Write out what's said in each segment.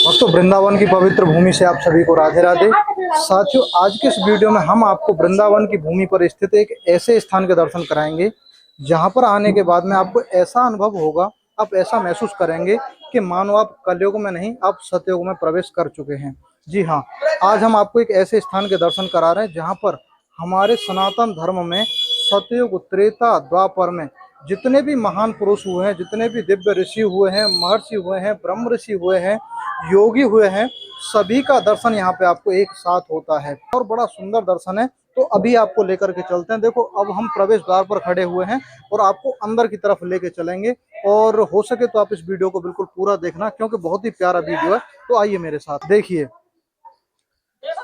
भक्तों, वृंदावन की पवित्र भूमि से आप सभी को राधे राधे। साथियों, आज के इस वीडियो में हम आपको वृंदावन की भूमि पर स्थित एक ऐसे स्थान के दर्शन कराएंगे जहां पर आने के बाद में आपको ऐसा अनुभव होगा, आप ऐसा महसूस करेंगे कि मानो आप कलयुग में नहीं, आप सतयुग में प्रवेश कर चुके हैं। जी हाँ, आज हम आपको एक ऐसे स्थान के दर्शन करा रहे हैं जहाँ पर हमारे सनातन धर्म में सतयुग, त्रेता, द्वापर में जितने भी महान पुरुष हुए हैं, जितने भी दिव्य ऋषि हुए हैं, महर्षि हुए हैं, ब्रह्म ऋषि हुए हैं, योगी हुए हैं, सभी का दर्शन यहाँ पे आपको एक साथ होता है और बड़ा सुंदर दर्शन है। तो अभी आपको लेकर के चलते हैं। देखो, अब हम प्रवेश द्वार पर खड़े हुए हैं और आपको अंदर की तरफ लेके चलेंगे, और हो सके तो आप इस वीडियो को बिल्कुल पूरा देखना क्योंकि बहुत ही प्यारा वीडियो है। तो आइए मेरे साथ देखिए।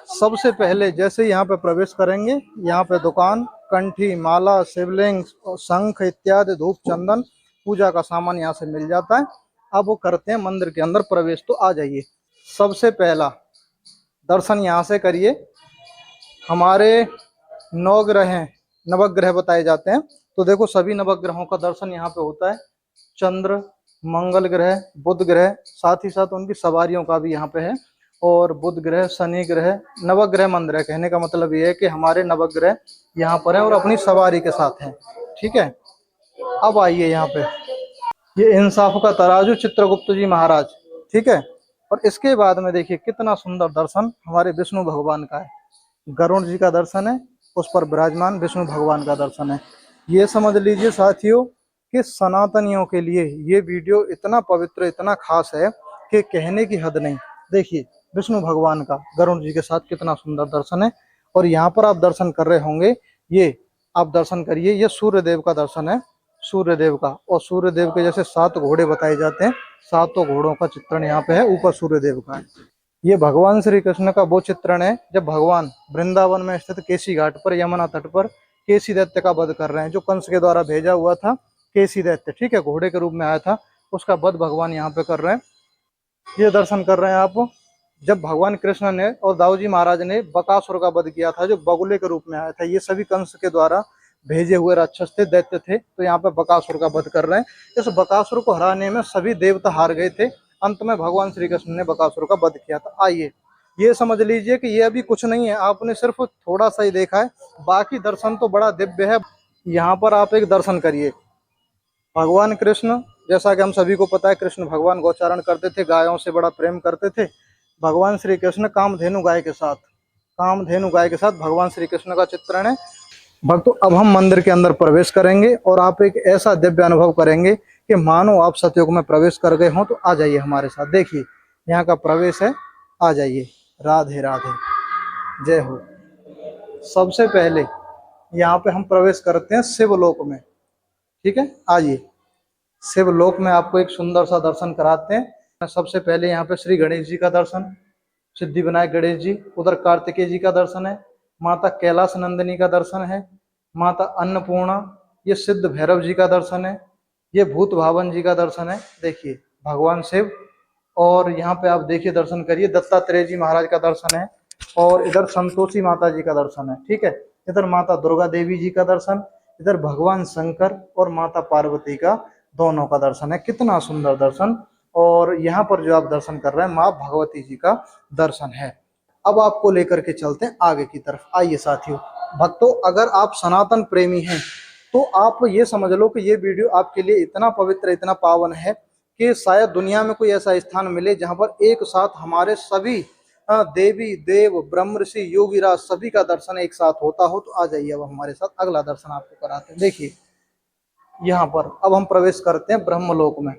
सबसे पहले जैसे यहाँ पे प्रवेश करेंगे, यहाँ पे दुकान, कंठी, माला, शिवलिंग, शंख इत्यादि, धूप, चंदन, पूजा का सामान यहाँ से मिल जाता है। अब वो करते हैं मंदिर के अंदर प्रवेश। तो आ जाइए। सबसे पहला दर्शन यहाँ से करिए। हमारे नवग्रह हैं, नवग्रह बताए जाते हैं। तो देखो, सभी नवग्रहों का दर्शन यहाँ पे होता है। चंद्र, मंगल ग्रह, बुध ग्रह, साथ ही साथ उनकी सवारियों का भी यहाँ पे है। और बुध ग्रह, शनि ग्रह, नवग्रह मंदिर है। कहने का मतलब ये है कि हमारे नवग्रह यहाँ पर है और अपनी सवारी के साथ हैं। ठीक है, अब आइए यहाँ पे। ये इंसाफ का तराजू, चित्रगुप्त जी महाराज। ठीक है, और इसके बाद में देखिए कितना सुंदर दर्शन हमारे विष्णु भगवान का है। गरुड़ जी का दर्शन है, उस पर विराजमान विष्णु भगवान का दर्शन है। ये समझ लीजिए साथियों कि सनातनियों के लिए ये वीडियो इतना पवित्र, इतना खास है कि कहने की हद नहीं। देखिए विष्णु भगवान का गरुड़ जी के साथ कितना सुंदर दर्शन है। और यहाँ पर आप दर्शन कर रहे होंगे, ये आप दर्शन करिए, ये सूर्य देव का दर्शन है, सूर्य देव का। और सूर्य देव के जैसे 7 घोड़े बताए जाते हैं, 7 घोड़ों का चित्रण यहाँ पे है, ऊपर सूर्य देव का है। ये भगवान श्री कृष्ण का वो चित्रण है जब भगवान वृंदावन में स्थित केसी घाट पर, यमुना तट पर केसी दैत्य का वध कर रहे हैं, जो कंस के द्वारा भेजा हुआ था केसी दैत्य। ठीक है, घोड़े के रूप में आया था, उसका वध भगवान यहाँ पे कर रहे हैं। ये दर्शन कर रहे हैं आप, जब भगवान कृष्ण ने और दाऊजी महाराज ने बकासुर का वध किया था, जो बगुले के रूप में आया था। ये सभी कंस के द्वारा भेजे हुए राक्षस थे, दैत्य थे। तो यहाँ पे बकासुर का वध कर रहे हैं। इस बकासुर को हराने में सभी देवता हार गए थे। अंत में भगवान श्री कृष्ण ने बकासुर का वध किया था। आइए, ये समझ लीजिए कि ये अभी कुछ नहीं है, आपने सिर्फ थोड़ा सा ही देखा है, बाकी दर्शन तो बड़ा दिव्य है। यहाँ पर आप एक दर्शन करिए। भगवान कृष्ण, जैसा कि हम सभी को पता है, कृष्ण भगवान गोचारण करते थे, गायों से बड़ा प्रेम करते थे। भगवान श्री कृष्ण कामधेनु गाय के साथ, कामधेनु गाय के साथ भगवान श्री कृष्ण का चित्रण है। भक्तों, अब हम मंदिर के अंदर प्रवेश करेंगे और आप एक ऐसा दिव्य अनुभव करेंगे कि मानो आप सतयुग में प्रवेश कर गए हों। तो आ जाइए हमारे साथ। देखिए, यहाँ का प्रवेश है, आ जाइए। राधे राधे, जय हो। सबसे पहले यहाँ पे हम प्रवेश करते हैं शिवलोक में। ठीक है, आइए। शिवलोक में आपको एक सुंदर सा दर्शन कराते हैं। सबसे पहले यहाँ पे श्री गणेश जी का दर्शन, सिद्धि विनायक गणेश जी। उधर कार्तिकेय जी का दर्शन है, माता कैलाश नंदिनी का दर्शन है, माता अन्नपूर्णा। ये सिद्ध भैरव जी का दर्शन है, ये भूत भावन जी का दर्शन है। देखिए भगवान शिव। और यहाँ पे आप देखिए, दर्शन करिए, दत्तात्रेय जी महाराज का दर्शन है। और इधर संतोषी माता जी का दर्शन है। ठीक है, इधर माता दुर्गा देवी जी का दर्शन, इधर भगवान शंकर और माता पार्वती का दोनों का दर्शन है। कितना सुंदर दर्शन। और यहाँ पर जो आप दर्शन कर रहे हैं, माँ भगवती जी का दर्शन है। अब आपको लेकर के चलते हैं आगे की तरफ। आइए साथियों। भक्तों, अगर आप सनातन प्रेमी हैं तो आप ये समझ लो कि ये वीडियो आपके लिए इतना पवित्र, इतना पावन है कि शायद दुनिया में कोई ऐसा स्थान मिले जहाँ पर एक साथ हमारे सभी देवी देव, ब्रह्म ऋषि, योगीराज सभी का दर्शन एक साथ होता हो। तो आ जाइए, अब हमारे साथ अगला दर्शन आपको कराते हैं। देखिए, यहाँ पर अब हम प्रवेश करते हैं ब्रह्मलोक में।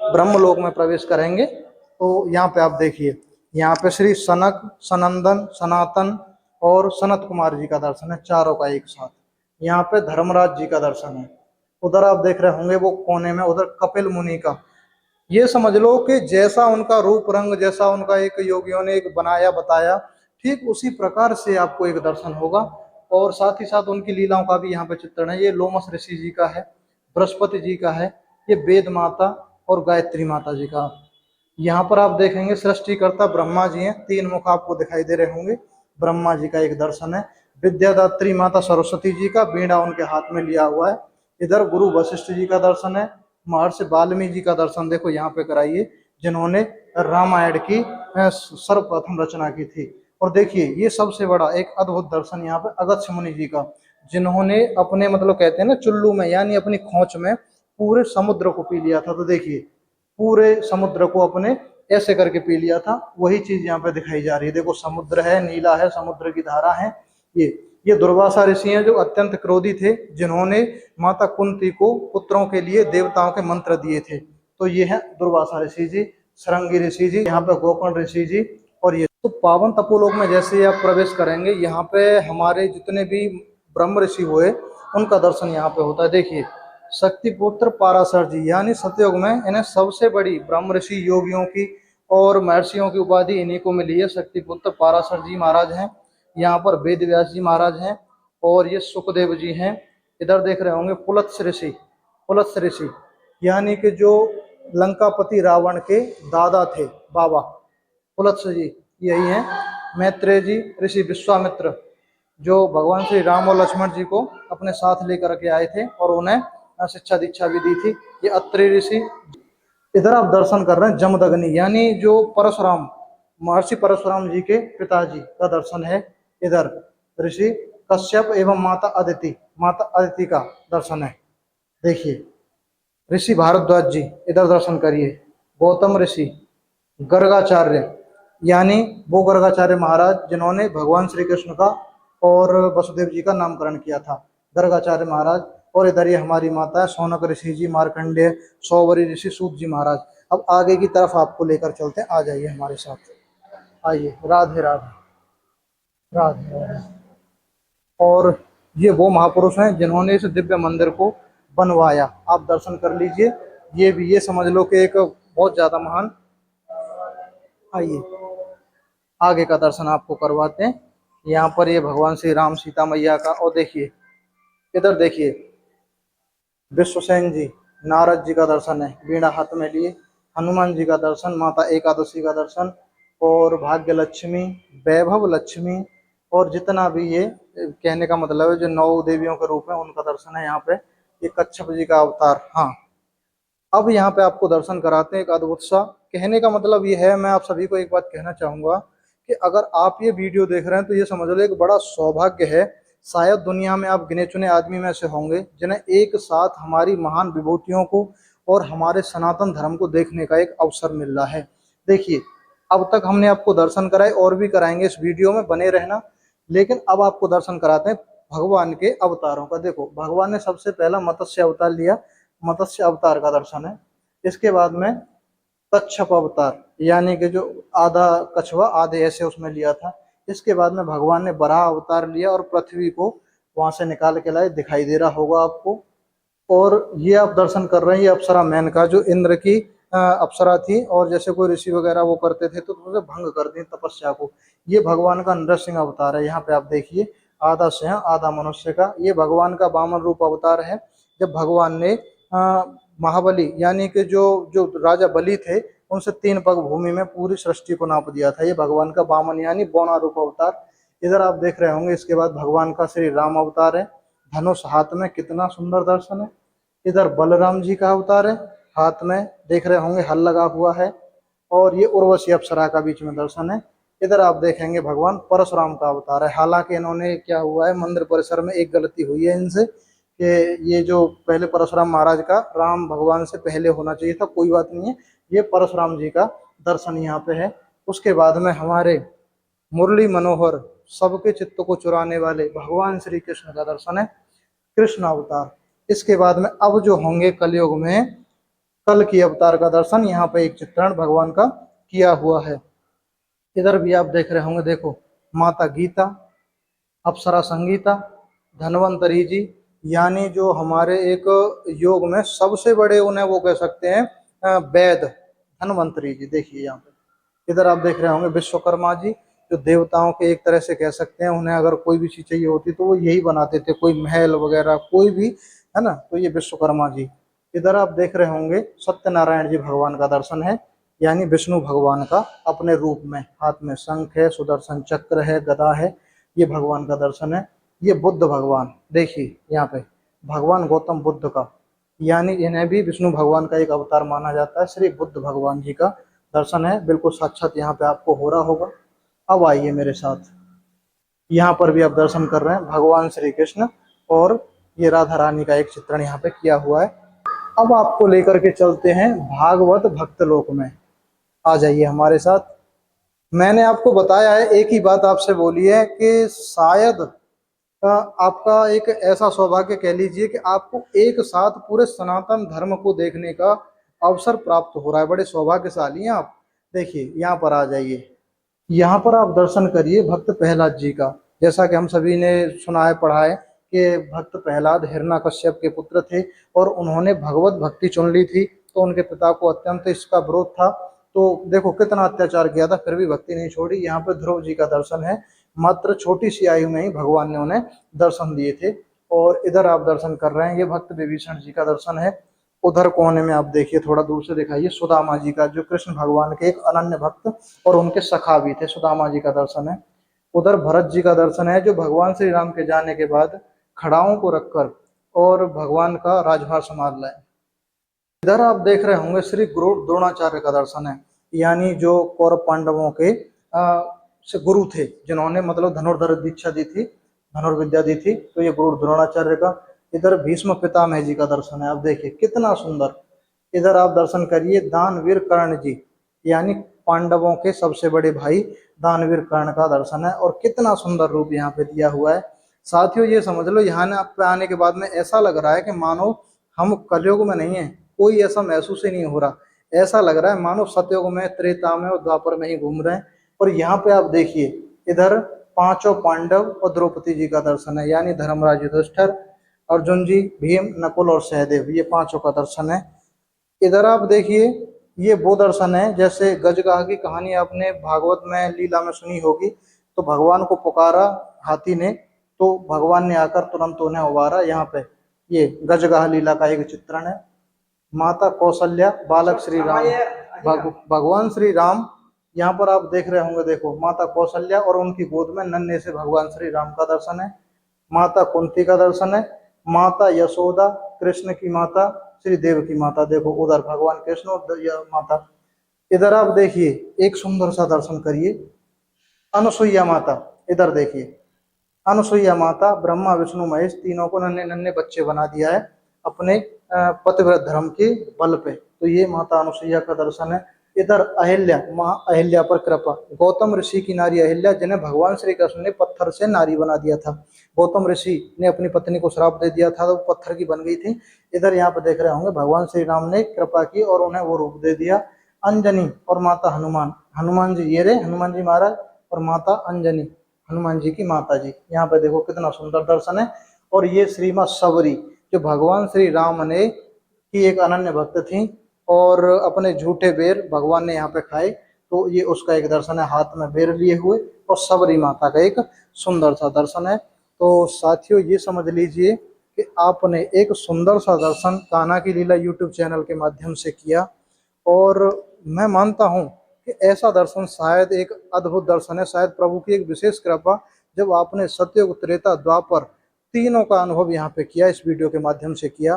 ब्रह्मलोक में प्रवेश करेंगे तो यहाँ पे आप देखिए, यहाँ पे श्री सनक, सनंदन, सनातन और सनत कुमार जी का दर्शन है, चारों का एक साथ। यहाँ पे धर्मराज जी का दर्शन है। उधर आप देख रहे होंगे वो कोने में, उधर कपिल मुनि का। ये समझ लो कि जैसा उनका रूप रंग, जैसा उनका एक योगियों ने एक बनाया बताया, ठीक उसी प्रकार से आपको एक दर्शन होगा। और साथ ही साथ उनकी लीलाओं का भी यहाँ पे चित्रण है। ये लोमस ऋषि जी का है, बृहस्पति जी का है, ये वेद माता और गायत्री माता जी का। यहाँ पर आप देखेंगे सृष्टिकर्ता ब्रह्मा जी हैं, 3 मुख आपको दिखाई दे रहे होंगे। ब्रह्मा जी का एक दर्शन है। विद्यादात्री माता सरस्वती जी का, बीड़ा उनके हाथ में लिया हुआ है। इधर गुरु वशिष्ठ जी का दर्शन है। महर्षि वाल्मीकि जी का दर्शन देखो यहाँ पे कराइए, जिन्होंने रामायण की सर्वप्रथम रचना की थी। और देखिए ये सबसे बड़ा एक अद्भुत दर्शन यहाँ पे अगस्त्य मुनि जी का, जिन्होंने अपने मतलब कहते हैं ना चुल्लू में यानी अपनी खोंच में पूरे समुद्र को पी लिया था। तो देखिए पूरे समुद्र को अपने ऐसे करके पी लिया था, वही चीज यहाँ पे दिखाई जा रही है। देखो समुद्र है, नीला है, समुद्र की धारा है। ये ये दुर्वासा ऋषि हैं जो अत्यंत क्रोधी थे, जिन्होंने माता कुंती को पुत्रों के लिए देवताओं के मंत्र दिए थे। तो ये है दुर्वासा ऋषि जी, सरंगी ऋषि जी, यहाँ पे गोकर्ण ऋषि जी। और ये तो पावन तपोलोक में जैसे ही आप प्रवेश करेंगे, यहाँ पे हमारे जितने भी ब्रह्म ऋषि हुए उनका दर्शन यहाँ पे होता है। देखिए शक्तिपुत्र पाराशर जी, यानी सतयुग में इन्हें सबसे बड़ी ब्रह्म ऋषि योगियों की और महर्षियों की उपाधि इन्हीं को मिली है। शक्तिपुत्र पाराशर जी महाराज हैं, यहाँ पर वेद व्यास जी महाराज हैं, और ये सुखदेव जी हैं। इधर देख रहे होंगे पुलत्स्य ऋषि, पुलत्स्य ऋषि यानी कि जो लंकापति रावण के दादा थे, बाबा पुलत्स्य जी यही हैं। मैत्रेय जी ऋषि विश्वामित्र, जो भगवान श्री राम और लक्ष्मण जी को अपने साथ लेकर के आए थे और उन्हें शिक्षा दीक्षा भी दी थी। ये अत्रि ऋषि। इधर आप दर्शन कर रहे हैं जमदग्नि, यानी जो परशुराम, महर्षि परशुराम जी के पिताजी का दर्शन है। इधर ऋषि कश्यप एवं माता अदिति, माता अदिति का दर्शन है। देखिए ऋषि भारद्वाज जी, इधर दर्शन करिए। गौतम ऋषि, गर्गाचार्य, यानी वो गर्गाचार्य महाराज जिन्होंने भगवान श्री कृष्ण का और वसुदेव जी का नामकरण किया था, गर्गाचार्य महाराज। और इधर ये हमारी माता है शौनक ऋषि जी, मार्कंडेय, सौवरी ऋषि, सूत जी महाराज। अब आगे की तरफ आपको लेकर चलते हैं, आ जाइए हमारे साथ, आइए। राधे राधे, राधे राधे। और ये वो महापुरुष हैं जिन्होंने इस दिव्य मंदिर को बनवाया। आप दर्शन कर लीजिए। ये भी ये समझ लो कि एक बहुत ज्यादा महान। आइए आगे का दर्शन आपको करवाते हैं। यहाँ पर ये भगवान श्री राम सीता मैया का, और देखिए इधर देखिए विश्वसेन जी, नारद जी का दर्शन है बीड़ा हाथ में लिए, हनुमान जी का दर्शन, माता एकादशी का दर्शन, और भाग्य लक्ष्मी, वैभव लक्ष्मी, और जितना भी ये कहने का मतलब है जो 9 देवियों के रूप में उनका दर्शन है यहाँ पे। ये कच्छप जी का अवतार। हाँ अब यहाँ पे आपको दर्शन कराते हैं एक अद्भुत सा। कहने का मतलब ये है, मैं आप सभी को एक बात कहना चाहूंगा कि अगर आप ये वीडियो देख रहे हैं तो ये समझ लो एक बड़ा सौभाग्य है। शायद दुनिया में आप गिने चुने आदमी में से होंगे जिन्हें एक साथ हमारी महान विभूतियों को और हमारे सनातन धर्म को देखने का एक अवसर मिल रहा है। देखिए अब तक हमने आपको दर्शन कराए और भी कराएंगे, इस वीडियो में बने रहना। लेकिन अब आपको दर्शन कराते हैं भगवान के अवतारों का। देखो भगवान ने सबसे पहला मत्स्य अवतार लिया, मत्स्य अवतार का दर्शन है। इसके बाद में कच्छप अवतार, यानी कि जो आधा कछुआ आधे ऐसे उसमें लिया था। इसके बाद में भगवान ने बराह अवतार लिया और पृथ्वी को वहां से निकाल के लाए, दिखाई दे रहा होगा आपको। और ये आप दर्शन कर रहे हैं ये अप्सरा मेनका, जो इंद्र की अप्सरा थी, और जैसे कोई ऋषि वगैरह वो करते थे तो उसे भंग कर दी तपस्या को। ये भगवान का नृसिंह अवतार है। यहाँ पे आप देखिए आधा सिंह आधा मनुष्य का, ये भगवान का वामन रूप अवतार है। जब भगवान ने महाबली यानी कि जो जो राजा बलि थे उनसे 3 पग भूमि में पूरी सृष्टि को नाप दिया था, ये भगवान का वामन यानी बौना रूप अवतार। इधर आप देख रहे होंगे इसके बाद भगवान का श्री राम अवतार है, धनुष हाथ में, कितना सुंदर दर्शन है। इधर बलराम जी का अवतार है, हाथ में देख रहे होंगे हल लगा हुआ है, और ये उर्वशी अप्सरा का बीच में दर्शन है। इधर आप देखेंगे भगवान परशुराम का अवतार है। हालांकि इन्होंने क्या हुआ है, मंदिर परिसर में एक गलती हुई है इनसे कि ये जो पहले परशुराम महाराज का राम भगवान से पहले होना चाहिए था, कोई बात नहीं है। ये परशुराम जी का दर्शन यहाँ पे है। उसके बाद में हमारे मुरली मनोहर, सबके चित्त को चुराने वाले भगवान श्री कृष्ण का दर्शन है, कृष्ण अवतार। इसके बाद में अब जो होंगे कलयुग में कल की अवतार का दर्शन, यहाँ पे एक चित्रण भगवान का किया हुआ है। इधर भी आप देख रहे होंगे, देखो माता गीता, अप्सरा संगीता, धन्वंतरी जी, यानी जो हमारे एक योग में सबसे बड़े उन्हें वो कह सकते हैं वैद, धन्वंतरी जी। देखिए यहाँ पे इधर आप देख रहे होंगे विश्वकर्मा जी, जो देवताओं के एक तरह से कह सकते हैं। उन्हें अगर कोई भी चीज चाहिए होती तो वो यही बनाते थे, कोई महल वगैरह कोई भी, है ना। तो ये विश्वकर्मा जी। इधर आप देख रहे होंगे सत्यनारायण जी भगवान का दर्शन है, यानी विष्णु भगवान का अपने रूप में, हाथ में शंख है, सुदर्शन चक्र है, गदा है, ये भगवान का दर्शन है। ये बुद्ध भगवान, देखिए यहाँ पे भगवान गौतम बुद्ध का, यानी इन्हें भी विष्णु भगवान का एक अवतार माना जाता है, श्री बुद्ध भगवान जी का दर्शन है बिल्कुल साक्षात यहाँ पे आपको हो रहा होगा। अब आइए मेरे साथ, यहाँ पर भी आप दर्शन कर रहे हैं भगवान श्री कृष्ण और ये राधा रानी का एक चित्रण यहाँ पे किया हुआ है। अब आपको लेकर के चलते हैं भागवत भक्त लोक में। आ जाइए हमारे साथ। मैंने आपको बताया है, एक ही बात आपसे बोली है कि शायद आपका एक ऐसा सौभाग्य कह लीजिए कि आपको एक साथ पूरे सनातन धर्म को देखने का अवसर प्राप्त हो रहा है। बड़े सौभाग्यशाली हैं आप। देखिए यहाँ पर आ जाइए, यहाँ पर आप दर्शन करिए भक्त प्रहलाद जी का। जैसा कि हम सभी ने सुना है, पढ़ा है कि भक्त प्रहलाद हिरण्यकश्यप के पुत्र थे और उन्होंने भगवत भक्ति चुन ली थी, तो उनके पिता को अत्यंत इसका विरोध था। तो देखो कितना अत्याचार किया था, फिर भी भक्ति नहीं छोड़ी। यहाँ पे ध्रुव जी का दर्शन है, मात्र छोटी सी आयु में ही भगवान ने उन्हें दर्शन दिए थे। और इधर आप दर्शन कर रहे हैं, ये भक्त विभीषण जी का दर्शन है। उधर कोने में आप देखिए, थोड़ा दूर से दिखाइए, सुदामा जी का, जो कृष्ण भगवान के एक अनन्य भक्त और उनके सखा भी थे, सुदामा जी का दर्शन है। उधर भरत जी का दर्शन है, जो भगवान श्री राम के जाने के बाद खड़ाओं को रखकर और भगवान का राजभार संभाल रहे हैं। इधर आप देख रहे होंगे श्री गुरु द्रोणाचार्य का दर्शन है, यानी जो कौरव पांडवों के से गुरु थे, जिन्होंने मतलब धनुर्धर दीक्षा दी थी, धनुर्विद्या दी थी, तो ये गुरु द्रोणाचार्य का। इधर भीष्म पितामह जी का दर्शन है, आप देखिए कितना सुंदर। इधर आप दर्शन करिए दानवीर कर्ण जी, यानी पांडवों के सबसे बड़े भाई दानवीर कर्ण का दर्शन है, और कितना सुंदर रूप यहाँ पे दिया हुआ है। साथियों ये समझ लो, यहाँ पे आने के बाद में ऐसा लग रहा है कि मानो हम कलयुग में नहीं है, कोई ऐसा महसूस ही नहीं हो रहा। ऐसा लग रहा है मानो सतयुग में, त्रेता में और द्वापर में ही घूम रहे हैं। और यहाँ पे आप देखिए, इधर पांचों पांडव और द्रौपदी जी का दर्शन है, यानी धर्मराज युधिष्ठिर, अर्जुन जी, भीम, नकुल और सहदेव, ये पांचों का दर्शन है। इधर आप देखिए, ये वो दर्शन है जैसे गजगाह की कहानी आपने भागवत में लीला में सुनी होगी। तो भगवान को पुकारा हाथी ने, तो भगवान ने आकर तुरंत उन्हें उबारा। यहाँ पे ये गजगाह लीला का एक चित्रण है। माता कौशल्या, बालक श्री राम, भगवान श्री राम, यहाँ पर आप देख रहे होंगे, देखो माता कौशल्या और उनकी गोद में नन्हे से भगवान श्री राम का दर्शन है। माता कुंती का दर्शन है, माता यशोदा, कृष्ण की माता, श्री देव की माता, देखो उधर भगवान कृष्ण और माता। इधर आप देखिए, एक सुंदर सा दर्शन करिए, अनुसुईया माता। इधर देखिए, अनुसुईया माता ब्रह्मा विष्णु महेश तीनों को नन्हे नन्हे बच्चे बना दिया है अपने पतिव्रत धर्म के बल पे। तो ये माता अनुसुईया का दर्शन है। इधर अहिल्या, माँ अहिल्या पर कृपा, गौतम ऋषि की नारी अहिल्या, जिन्हें भगवान श्री कृष्ण ने पत्थर से नारी बना दिया था। गौतम ऋषि ने अपनी पत्नी को श्राप दे दिया था, तो वो पत्थर की बन गई थी। इधर यहाँ पे देख रहे होंगे, भगवान श्री राम ने कृपा की और उन्हें वो रूप दे दिया। अंजनी और माता हनुमान, हनुमान जी ये रहे हनुमान जी महाराज, और माता अंजनी हनुमान जी की माता जी। यहाँ पे देखो कितना सुंदर दर्शन है। और ये श्रीमद सबरी, जो भगवान श्री राम ने की एक अनन्य भक्त थी और अपने झूठे बेर भगवान ने यहाँ पे खाए, तो ये उसका एक दर्शन है, हाथ में बेर लिए हुए, और सबरी माता का एक सुंदर सा दर्शन है। तो साथियों ये समझ लीजिए कि आपने एक सुंदर सा दर्शन कान्हा की लीला यूट्यूब चैनल के माध्यम से किया। और मैं मानता हूँ कि ऐसा दर्शन शायद एक अद्भुत दर्शन है, शायद प्रभु की एक विशेष कृपा, जब आपने सत्ययुग, त्रेता, द्वापर तीनों का अनुभव यहाँ पे किया, इस वीडियो के माध्यम से किया।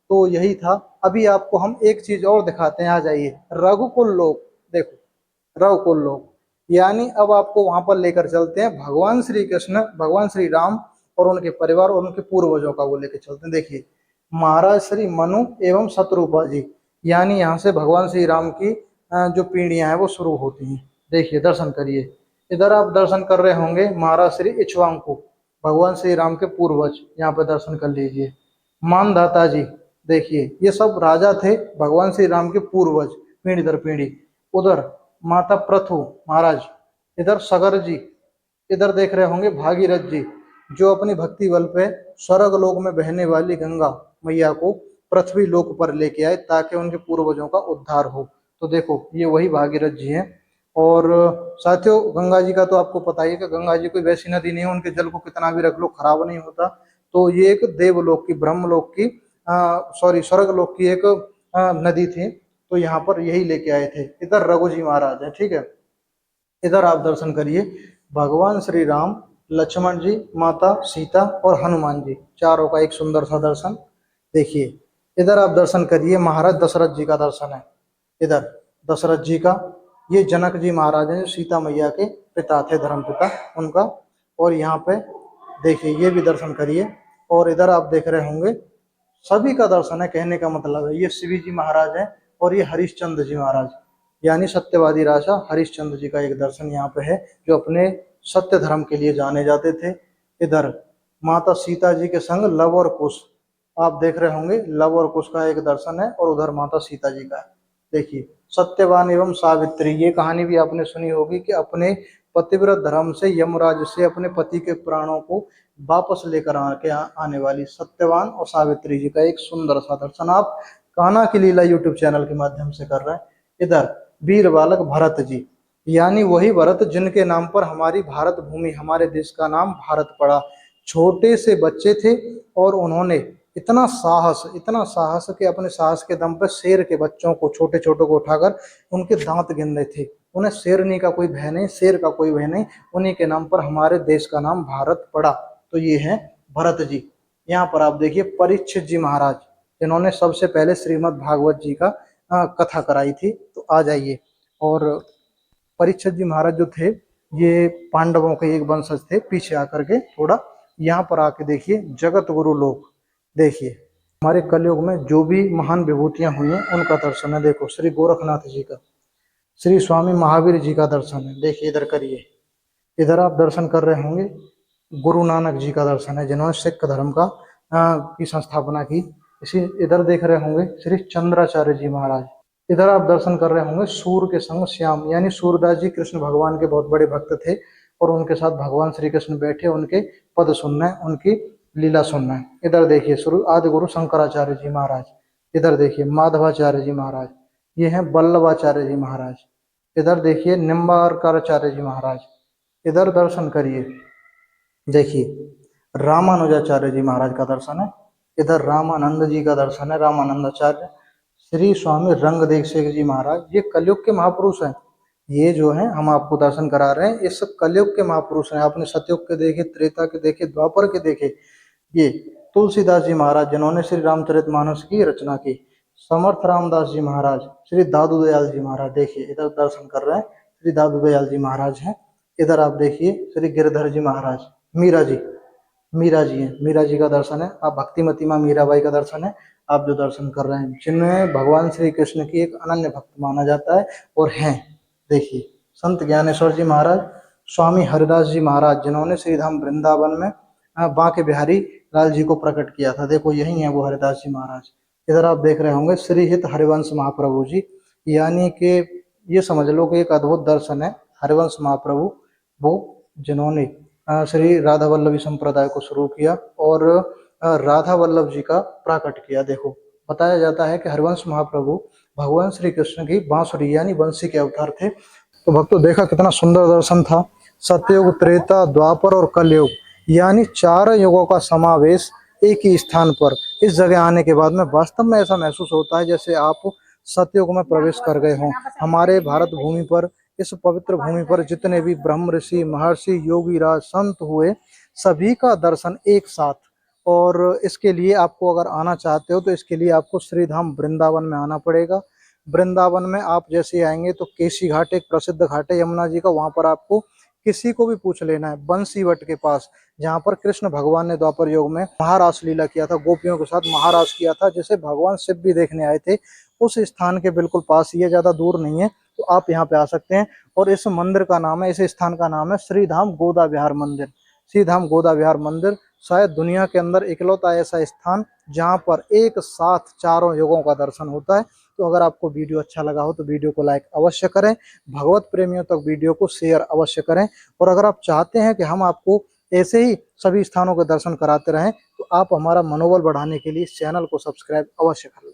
तो यही था। अभी आपको हम एक चीज और दिखाते हैं, आ जाइए, रघुकुल लोक। देखो रघुकुल लोक, यानी अब आपको वहां पर लेकर चलते हैं। भगवान श्री कृष्ण, भगवान श्री राम और उनके परिवार और उनके पूर्वजों का वो लेकर चलते हैं। देखिए, महाराज श्री मनु एवं शत्रुपा जी, यानी यहाँ से भगवान श्री राम की जो पीढ़ियां हैं वो शुरू होती हैं। देखिए दर्शन करिए। इधर आप दर्शन कर रहे होंगे महाराज श्री इक्ष्वाकु, भगवान श्री राम के पूर्वज, यहाँ पे दर्शन कर लीजिए। मानधाता जी, देखिए ये सब राजा थे, भगवान श्री राम के पूर्वज, पीढ़ी दर पीढ़ी। उधर माता प्रथु महाराज, इधर सगर जी, इधर देख रहे होंगे भागीरथ जी, जो अपनी भक्ति बल पे स्वर्ग लोक में बहने वाली गंगा मैया को पृथ्वी लोक पर लेके आए, ताकि उनके पूर्वजों का उद्धार हो। तो देखो ये वही भागीरथ जी हैं। और साथियों गंगा जी का तो आपको पता ही है कि गंगा जी कोई वैसी नदी नहीं है, उनके जल को कितना भी रख लो खराब नहीं होता। तो ये एक देवलोक की, ब्रह्मलोक की, सॉरी स्वर्गलोक की एक नदी थी। तो यहाँ पर यही लेके आए थे। इधर रघु जी महाराज है, ठीक है। इधर आप दर्शन करिए, भगवान श्री राम, लक्ष्मण जी, माता सीता और हनुमान जी, चारों का एक सुंदर सा दर्शन। देखिए इधर आप दर्शन करिए, महाराज दशरथ जी का दर्शन है। इधर दशरथ जी का, ये जनक जी महाराज हैं जो सीता मैया के पिता थे, धर्म पिता उनका। और यहाँ पे देखिए ये भी दर्शन करिए। और इधर आप देख रहे होंगे सभी का दर्शन है, कहने का मतलब है। ये शिवी जी महाराज है और ये हरिश्चंद्र जी महाराज, यानी सत्यवादी राजा हरिश्चंद्र जी का एक दर्शन यहाँ पे है, जो अपने सत्य धर्म के लिए जाने जाते थे। इधर माता सीता जी के संग लव और कुश, आप देख रहे होंगे लव और कुश का एक दर्शन है, और उधर माता सीता जी का है। देखिए सत्यवान एवं सावित्री, ये कहानी भी आपने सुनी होगी कि अपने पतिव्रत धर्म से यमराज से अपने पति के प्राणों को वापस लेकर आने वाली सत्यवान और सावित्री जी का एक सुंदर सा दर्शन आप कान्हा की लीला यूट्यूब चैनल के माध्यम से कर रहे हैं। इधर वीर बालक भरत जी, यानी वही भरत जिनके नाम पर हमारी भारत भूमि, हमारे देश का नाम भारत पड़ा। छोटे से बच्चे थे और उन्होंने इतना साहस कि अपने साहस के दम पर शेर के बच्चों को, छोटे छोटे को उठाकर उनके दांत गिन रहे थे। उन्हें शेरनी का कोई भय नहीं, शेर का कोई भय नहीं, उन्हीं के नाम पर हमारे देश का नाम भारत पड़ा। तो ये है भरत जी। यहाँ पर आप देखिए परीक्षित जी महाराज, जिन्होंने सबसे पहले श्रीमद् भागवत जी का कथा कराई थी। तो आ जाइए। और परीक्षित जी महाराज जो थे ये पांडवों के एक वंशज थे। पीछे आकर के थोड़ा यहाँ पर आके देखिए जगत गुरु लोग, देखिए हमारे कलयुग में जो भी महान विभूतियां हुई हैं उनका दर्शन है। देखो श्री गोरखनाथ जी का, श्री स्वामी महावीर जी का दर्शन है। देखिए इधर करिए, इधर आप दर्शन कर रहे होंगे गुरु नानक जी का दर्शन है, जिन्होंने सिख धर्म का की संस्थापना की। इसी इधर देख रहे होंगे श्री चंद्राचार्य जी महाराज। इधर आप दर्शन कर रहे होंगे सूर्य के संग श्याम, यानी सूरदास जी कृष्ण भगवान के बहुत बड़े भक्त थे, और उनके साथ भगवान श्री कृष्ण बैठे, उनके पद सुनना है, उनकी लीला सुनना है। इधर देखिए शुरू आदि गुरु शंकराचार्य जी महाराज। इधर देखिए माधवाचार्य जी महाराज, ये हैं वल्लभाचार्य जी महाराज। इधर देखिए निम्बारकाचार्य जी महाराज। इधर दर्शन करिए, देखिए रामानुजाचार्य जी महाराज का दर्शन है। इधर रामानंद जी का दर्शन है, रामानंदाचार्य। श्री स्वामी रंगदेव शेख जी महाराज, ये कलयुग के महापुरुष हैं। ये जो है हम आपको दर्शन करा रहे हैं, ये सब कलयुग के महापुरुष हैं। आपने सतयुग के देखे, त्रेता के देखे, द्वापर के देखे। ये तुलसीदास जी महाराज, जिन्होंने श्री रामचरितमानस की रचना की। समर्थ रामदास जी महाराज, श्री दादू दयाल जी महाराज। देखिए इधर दर्शन कर रहे हैं, श्री दादू दयाल जी महाराज हैं। इधर आप देखिए श्री गिरधर जी महाराज। मीरा जी, मीरा जी हैं, मीरा जी का दर्शन है। आप भक्तिमती माँ मीराबाई का दर्शन है आप जो दर्शन कर रहे हैं, जिनमें भगवान श्री कृष्ण की एक अनन्य भक्त माना जाता है और हैं। देखिए संत ज्ञानेश्वर जी महाराज, स्वामी हरिदास जी महाराज, जिन्होंने श्री धाम वृंदावन में बांके बिहारी लाल जी को प्रकट किया था। देखो यही है वो हरिदास जी महाराज। इधर आप देख रहे होंगे श्री हित हरिवंश महाप्रभु जी, यानी कि ये समझ लो कि एक अद्भुत दर्शन है। हरिवंश महाप्रभु वो जिन्होंने श्री राधा वल्लभी संप्रदाय को शुरू किया और राधा वल्लभ जी का प्राकट किया। देखो बताया जाता है कि हरिवंश महाप्रभु भगवान श्री कृष्ण की बांसुरी यानी बंसी के अवतार थे। तो भक्तों देखा कितना सुंदर दर्शन था। सतयुग, त्रेता, द्वापर और कलयुग, यानी 4 युगों का समावेश एक ही स्थान पर। इस जगह आने के बाद में वास्तव में ऐसा महसूस होता है जैसे आप सतयुग में प्रवेश कर गए हों। हमारे भारत भूमि पर, इस पवित्र भूमि पर जितने भी ब्रह्म ऋषि, महर्षि, योगी राज, संत हुए, सभी का दर्शन एक साथ। और इसके लिए आपको अगर आना चाहते हो तो इसके लिए आपको श्रीधाम वृंदावन में आना पड़ेगा। वृंदावन में आप जैसे आएंगे तो केशी घाट, एक प्रसिद्ध घाट है यमुना जी का, वहां पर आपको किसी को भी पूछ लेना है, बंसीवट के पास, जहाँ पर कृष्ण भगवान ने द्वापर युग में महारास लीला किया था, गोपियों के साथ महारास किया था, जिसे भगवान शिव भी देखने आए थे। उस स्थान के बिल्कुल पास ही है, ज्यादा दूर नहीं है। तो आप यहाँ पे आ सकते हैं। और इस मंदिर का नाम है, इस स्थान का नाम है श्रीधाम गोदा विहार मंदिर। श्रीधाम गोदा विहार मंदिर शायद दुनिया के अंदर इकलौता ऐसा स्थान जहाँ पर एक साथ 4 युगों का दर्शन होता है। तो अगर आपको वीडियो अच्छा लगा हो तो वीडियो को लाइक अवश्य करें, भगवत प्रेमियों तक वीडियो को शेयर अवश्य करें। और अगर आप चाहते हैं कि हम आपको ऐसे ही सभी स्थानों के दर्शन कराते रहें तो आप हमारा मनोबल बढ़ाने के लिए इस चैनल को सब्सक्राइब अवश्य करें।